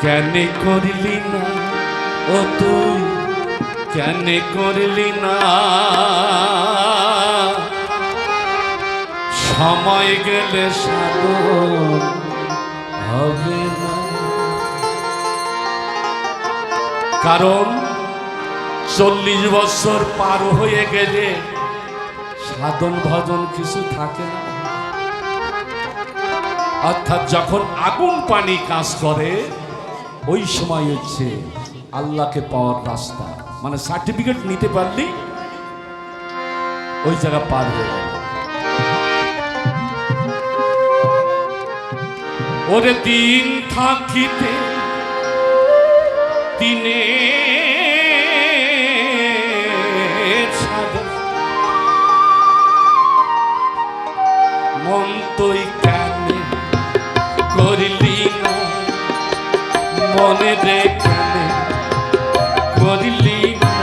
কেন করলি না ও তুই কেন করলি না সময় গেলে সাধন হবে না কারণ 40 বছর পার হয়ে গেলে সাধন ভজন কিছু থাকে না অর্থাৎ যখন আগুন পানি কাজ করে ওই সময় হচ্ছে আল্লাহকে পাওয়ার রাস্তা মানে সার্টিফিকেট নিতে পারলি ওই জায়গা পার হয়ে গেল ওরে দিন থাকিতে দিনে মন তুই কেন করলি না মনে রে কেন করলি না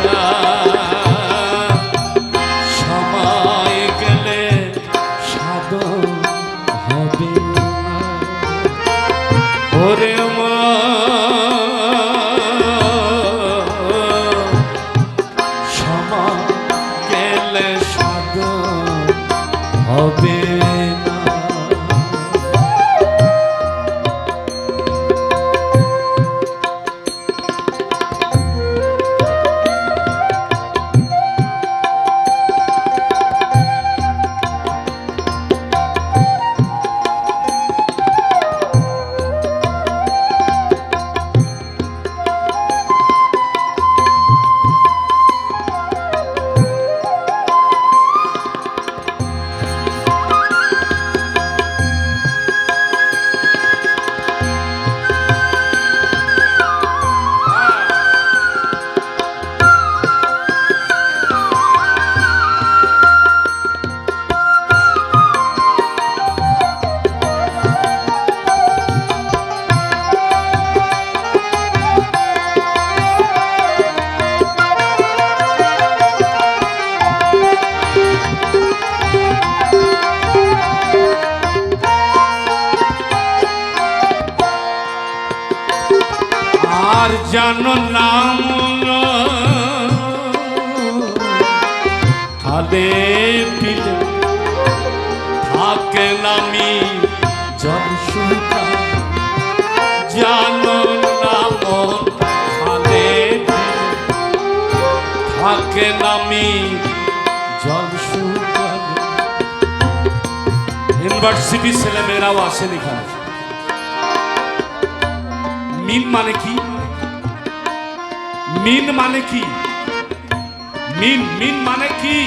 সময় গেলে সাধন হবে না ওরে সময় গেলে সাধন হবে আর জানো নাম খালে পিলে থাকে নামি জল সুতা জানো নাম খালে থাকে নামি জল সুতা ইউনিভার্সিটি ছেলেমেয়েরাও আসেন এখানে মিন মানে কি মিন মানে কি মিন মিন মানে কি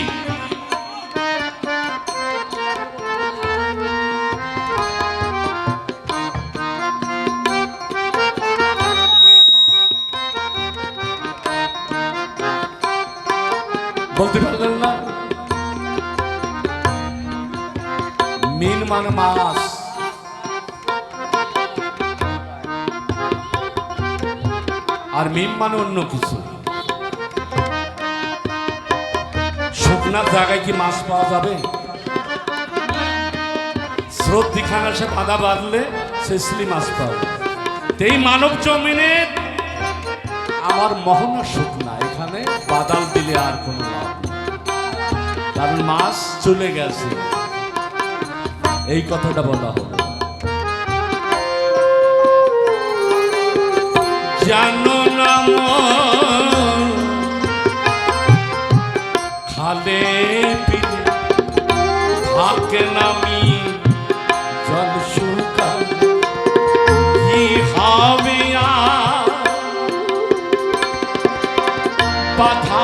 বলতে পারলেন না মিন মানে মাছ আর মিম মানে অন্য কিছু শুকনার জায়গায় কি মাছ পাওয়া যাবে স্রোত দিখানা সে বাঁধা বাঁধলে সেসলি মাছ পাবে এই মানব জমিনে আমার মোহনা শুকনা এখানে বাদাল দিলে আর কোনো লাভ নেই কারণ মাছ চলে গেছে এই কথাটা বলা হবে জানো নাম খালে পিলে থাকে নামি জল শুকা কি হবে বাধা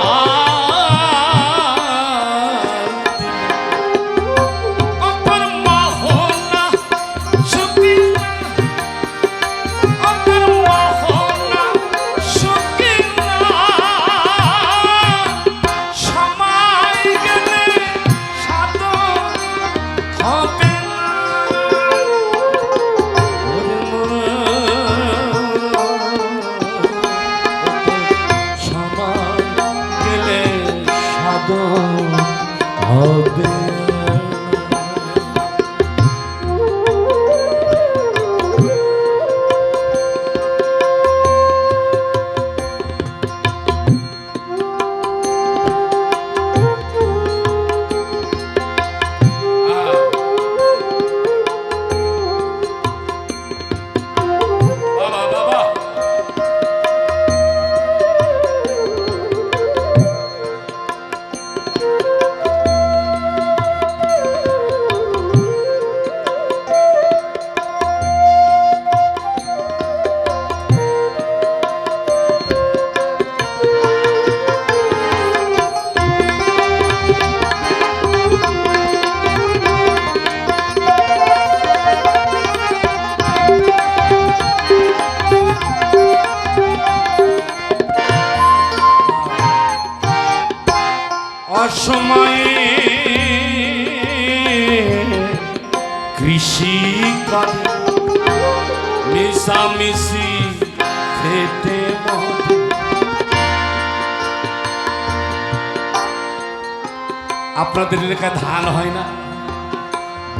অসময়ে কৃষি করে মিশামিশি খেতে মরে। আপনাদের এলাকায় ধান হয় না?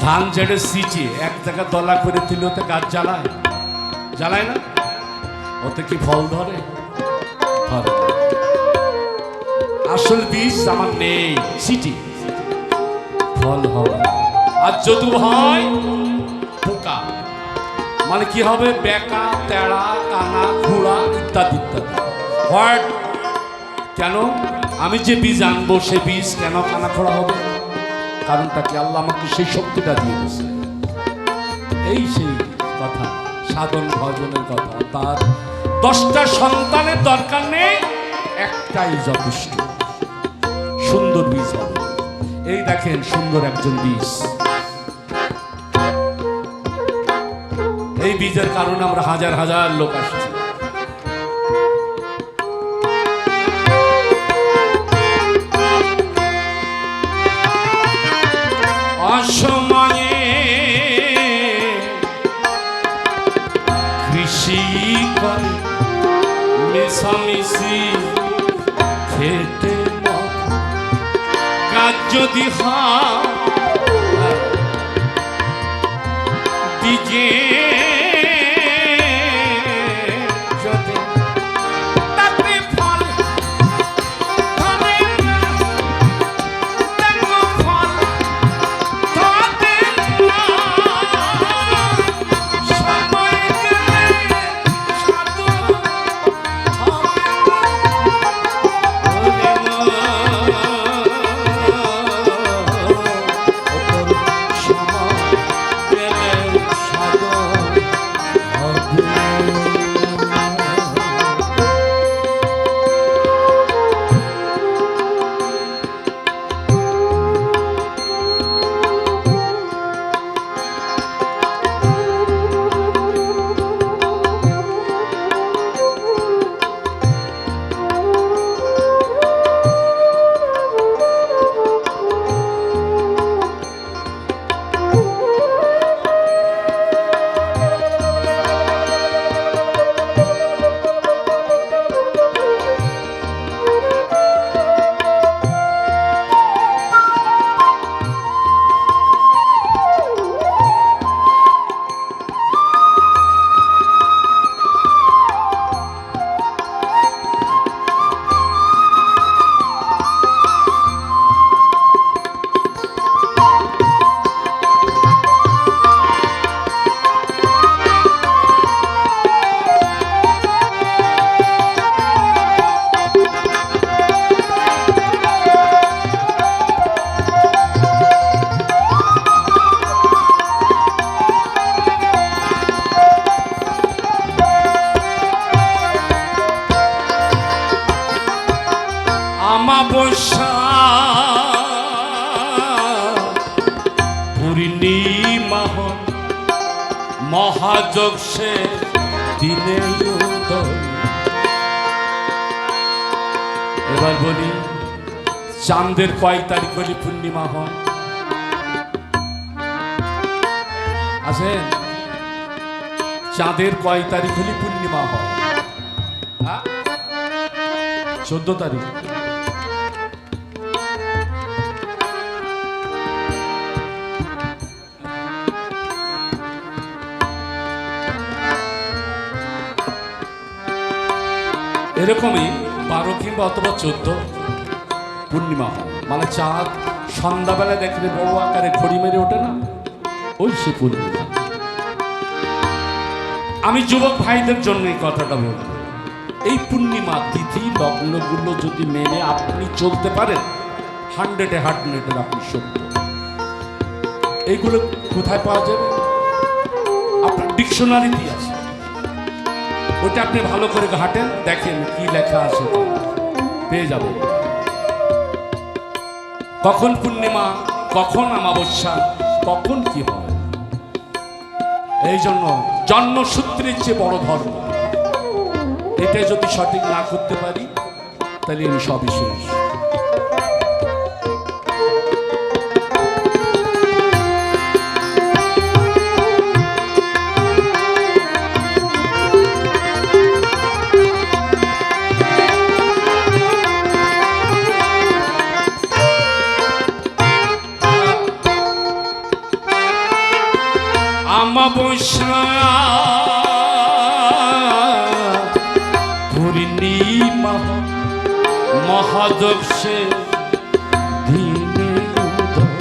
ধান যেটা সিঁচিয়ে এক জায়গা দলা করে দিলে ওতে গাছ জ্বালায়, জ্বালায় না? ওতে কি ফল ধরে? ধরে। আসল বীজ আমার নেই, সিটি ফল হবে। আর যদি হয় পোকা, মানে কি হবে? বেকা, তেড়া, কানা, খুঁড়া ইত্যাদি ইত্যাদি। হোয়াট? কেন? আমি যে বীজ আনবো সে বীজ কেন কানা খোড়া হবে? কারণটা কি? আল্লাহ আমাকে সেই শক্তিটা দিয়ে দিয়েছে। এই সেই কথা, সাধন ভজনের কথা। তার 10টা সন্তানের দরকার নেই, একটাই যথেষ্ট। সুন্দর বীজ হবে। এই দেখেন সুন্দর একজন বীজ। এই বীজের কারণে আমরা হাজার হাজার লোক আসছি। অসময়ে কৃষি করে মিশামিশি খেতে কাজ যদি হয় দিজে আমাবস্যা পূর্ণিমা মহাযোগ সে দিনে উদয়। এবার বলি, চাঁদের কয় তারিখ হলে পূর্ণিমা হয়? আছে? চাঁদের কয় তারিখ হলে পূর্ণিমা হয়? 14 তারিখ। এরকমই 12 কিংবা অথবা 14 পূর্ণিমা হয়, মানে চাঁদ সন্ধ্যাবেলা দেখলে বড় আকারে ঘড়ি মেরে ওঠে না, ওই সে পূর্ণিমা। আমি যুবক ভাইদের জন্য এই কথাটা বলব, এই পূর্ণিমা তিথি লগ্নগুলো যদি মেনে আপনি চলতে পারেন 100-এ আপনি সত্য। এইগুলো কোথায় পাওয়া যাবে? আপনার ডিকশনারিতে আছে, ওটা আপনি ভালো করে ঘাটেন, দেখেন কি লেখা আছে, পেয়ে যাবেন। কখন পূর্ণিমা, কখন অমাবস্যা, কখন কি হয়। এই জন্য জন্মসূত্রের চেয়ে বড় ধর্ম, এটা যদি সঠিক না করতে পারি তাহলে আমি সবই শেষ। মহাদক্ষে দিনে উদয়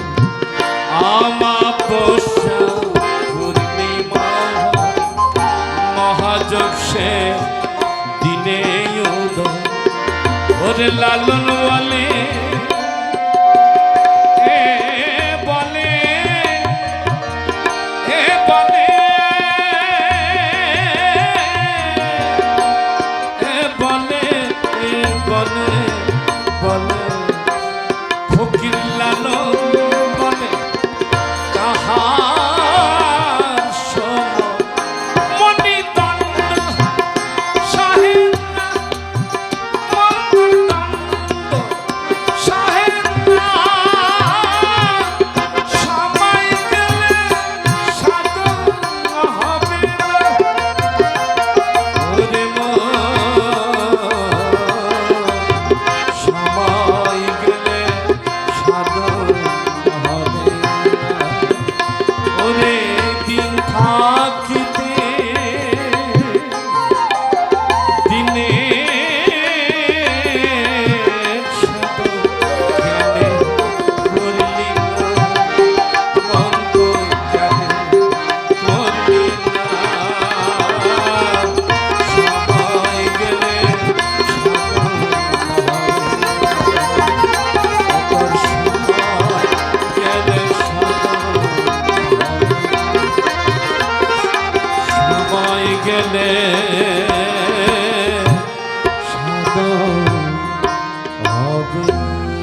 আমাবস্যা পূর্ণিমা মহাদক্ষে দিনে উদয় ওরে লালন বলে গেলে সাদা হবে।